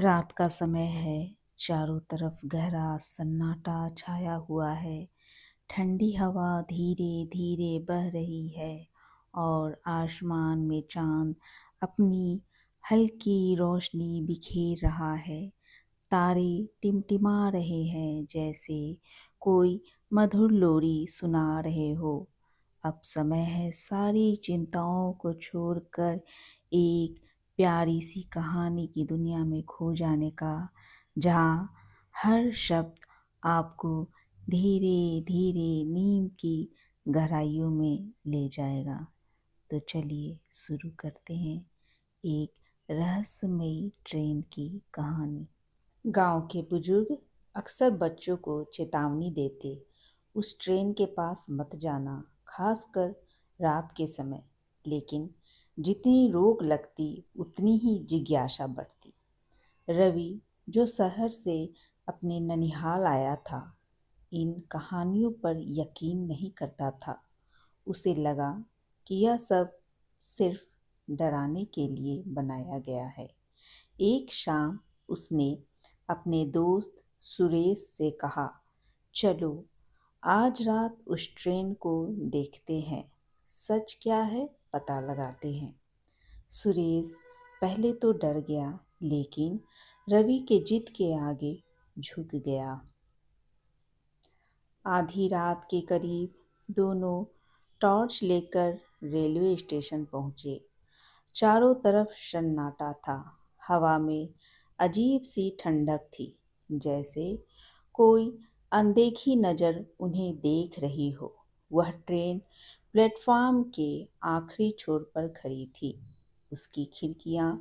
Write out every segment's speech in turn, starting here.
रात का समय है। चारों तरफ गहरा सन्नाटा छाया हुआ है। ठंडी हवा धीरे धीरे बह रही है और आसमान में चांद अपनी हल्की रोशनी बिखेर रहा है। तारे टिमटिमा रहे हैं जैसे कोई मधुर लोरी सुना रहे हो। अब समय है सारी चिंताओं को छोड़कर एक प्यारी सी कहानी की दुनिया में खो जाने का, जहाँ हर शब्द आपको धीरे धीरे नींद की गहराइयों में ले जाएगा। तो चलिए शुरू करते हैं एक रहस्यमयी ट्रेन की कहानी। गांव के बुजुर्ग अक्सर बच्चों को चेतावनी देते, उस ट्रेन के पास मत जाना, खासकर रात के समय। लेकिन जितनी रोक लगती उतनी ही जिज्ञासा बढ़ती। रवि, जो शहर से अपने ननिहाल आया था, इन कहानियों पर यकीन नहीं करता था। उसे लगा कि यह सब सिर्फ डराने के लिए बनाया गया है। एक शाम उसने अपने दोस्त सुरेश से कहा, चलो आज रात उस ट्रेन को देखते हैं, सच क्या है पता लगाते हैं। सुरेश पहले तो डर गया, लेकिन रवि के जिद के आगे झुक गया। आधी रात के करीब दोनों टॉर्च लेकर रेलवे स्टेशन पहुंचे। चारों तरफ सन्नाटा था। हवा में अजीब सी ठंडक थी, जैसे कोई अनदेखी नज़र उन्हें देख रही हो। वह ट्रेन प्लेटफॉर्म के आखिरी छोर पर खड़ी थी। उसकी खिड़कियां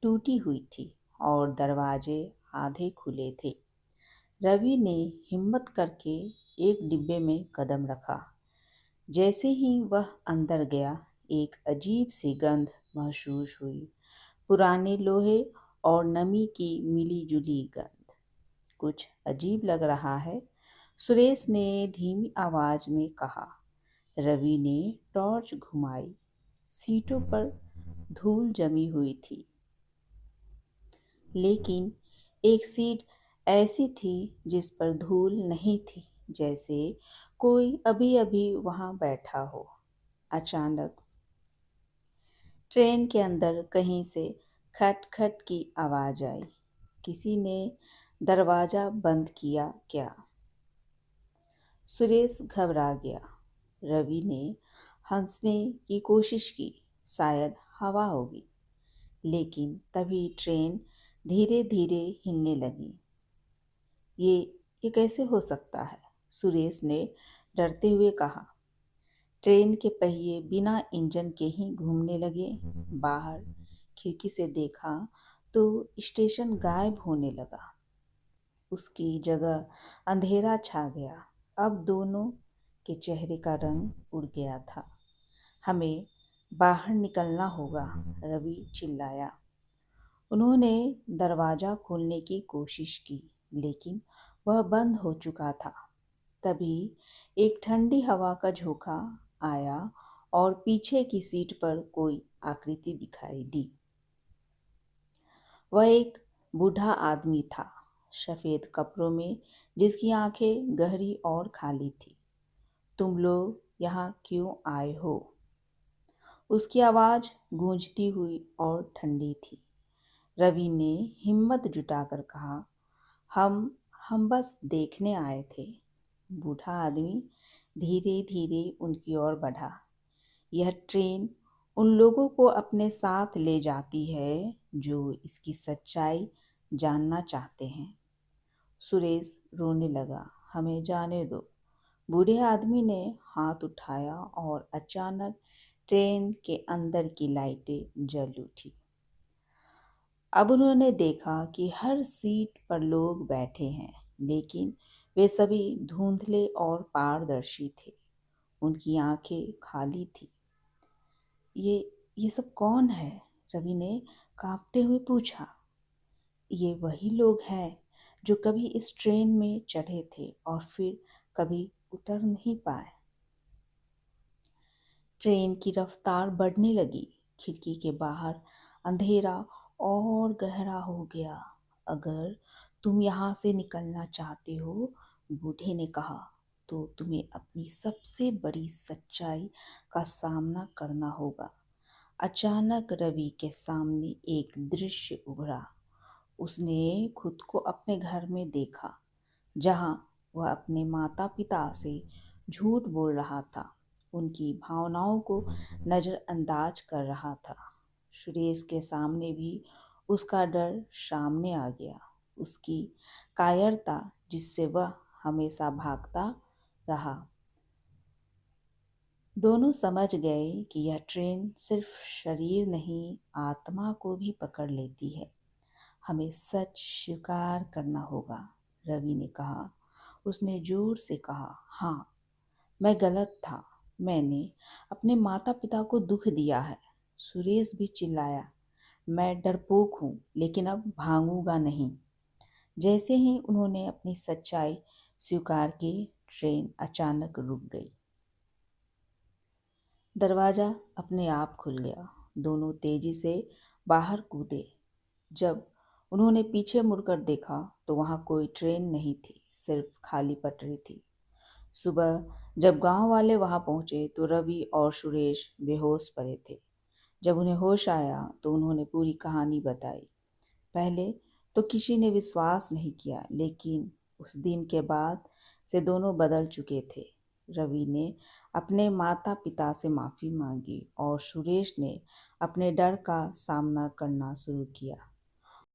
टूटी हुई थी और दरवाजे आधे खुले थे। रवि ने हिम्मत करके एक डिब्बे में कदम रखा। जैसे ही वह अंदर गया, एक अजीब सी गंध महसूस हुई, पुराने लोहे और नमी की मिली-जुली गंध। कुछ अजीब लग रहा है, सुरेश ने धीमी आवाज में कहा। रवि ने टॉर्च घुमाई। सीटों पर धूल जमी हुई थी, लेकिन एक सीट ऐसी थी जिस पर धूल नहीं थी, जैसे कोई अभी अभी वहां बैठा हो। अचानक ट्रेन के अंदर कहीं से खट-खट की आवाज आई। किसी ने दरवाजा बंद किया क्या? सुरेश घबरा गया। रवि ने हंसने की कोशिश की, शायद हवा होगी। लेकिन तभी ट्रेन धीरे धीरे हिलने लगी। ये ये कैसे हो सकता है? सुरेश ने डरते हुए कहा। ट्रेन के पहिए बिना इंजन के ही घूमने लगे। बाहर खिड़की से देखा तो स्टेशन गायब होने लगा। उसकी जगह अंधेरा छा गया। अब दोनों के चेहरे का रंग उड़ गया था। हमें बाहर निकलना होगा, रवि चिल्लाया। उन्होंने दरवाजा खोलने की कोशिश की, लेकिन वह बंद हो चुका था। तभी एक ठंडी हवा का झोंका आया और पीछे की सीट पर कोई आकृति दिखाई दी। वह एक बूढ़ा आदमी था, सफेद कपड़ों में, जिसकी आंखें गहरी और खाली थी। तुम लोग यहाँ क्यों आए हो? उसकी आवाज गूंजती हुई और ठंडी थी। रवि ने हिम्मत जुटाकर कहा, हम हम बस देखने आए थे। बूढ़ा आदमी धीरे धीरे उनकी ओर बढ़ा। यह ट्रेन उन लोगों को अपने साथ ले जाती है जो इसकी सच्चाई जानना चाहते हैं। सुरेश रोने लगा। हमें जाने दो। बूढ़े आदमी ने हाथ उठाया और अचानक ट्रेन के अंदर की लाइटें जल उठी। अब उन्होंने देखा कि हर सीट पर लोग बैठे हैं, लेकिन वे सभी धुंधले और पारदर्शी थे। उनकी आंखें खाली थी। ये ये सब कौन है? रवि ने कांपते हुए पूछा। ये वही लोग हैं जो कभी इस ट्रेन में चढ़े थे और फिर कभी उतर नहीं पाए। ट्रेन की रफ्तार बढ़ने लगी। खिड़की के बाहर अंधेरा और गहरा हो गया। अगर तुम यहाँ से निकलना चाहते हो, बूढ़े ने कहा, तो तुम्हें अपनी सबसे बड़ी सच्चाई का सामना करना होगा। अचानक रवि के सामने एक दृश्य उभरा। उसने खुद को अपने घर में देखा, जहां वह अपने माता पिता से झूठ बोल रहा था, उनकी भावनाओं को नज़रअंदाज कर रहा था। सुरेश के सामने भी उसका डर सामने आ गया, उसकी कायरता जिससे वह हमेशा भागता रहा। दोनों समझ गए कि यह ट्रेन सिर्फ शरीर नहीं, आत्मा को भी पकड़ लेती है। हमें सच स्वीकार करना होगा, रवि ने कहा। उसने जोर से कहा, हाँ, मैं गलत था। मैंने अपने माता पिता को दुख दिया है। सुरेश भी चिल्लाया, मैं डरपोक हूँ, लेकिन अब भागूंगा नहीं। जैसे ही उन्होंने अपनी सच्चाई स्वीकार की, ट्रेन अचानक रुक गई। दरवाज़ा अपने आप खुल गया। दोनों तेजी से बाहर कूदे। जब उन्होंने पीछे मुड़कर देखा तो वहाँ कोई ट्रेन नहीं थी, सिर्फ खाली पटरी थी। सुबह जब गांव वाले वहां पहुंचे तो रवि और सुरेश बेहोश पड़े थे। जब उन्हें होश आया तो उन्होंने पूरी कहानी बताई। पहले तो किसी ने विश्वास नहीं किया, लेकिन उस दिन के बाद से दोनों बदल चुके थे। रवि ने अपने माता पिता से माफ़ी मांगी और सुरेश ने अपने डर का सामना करना शुरू किया।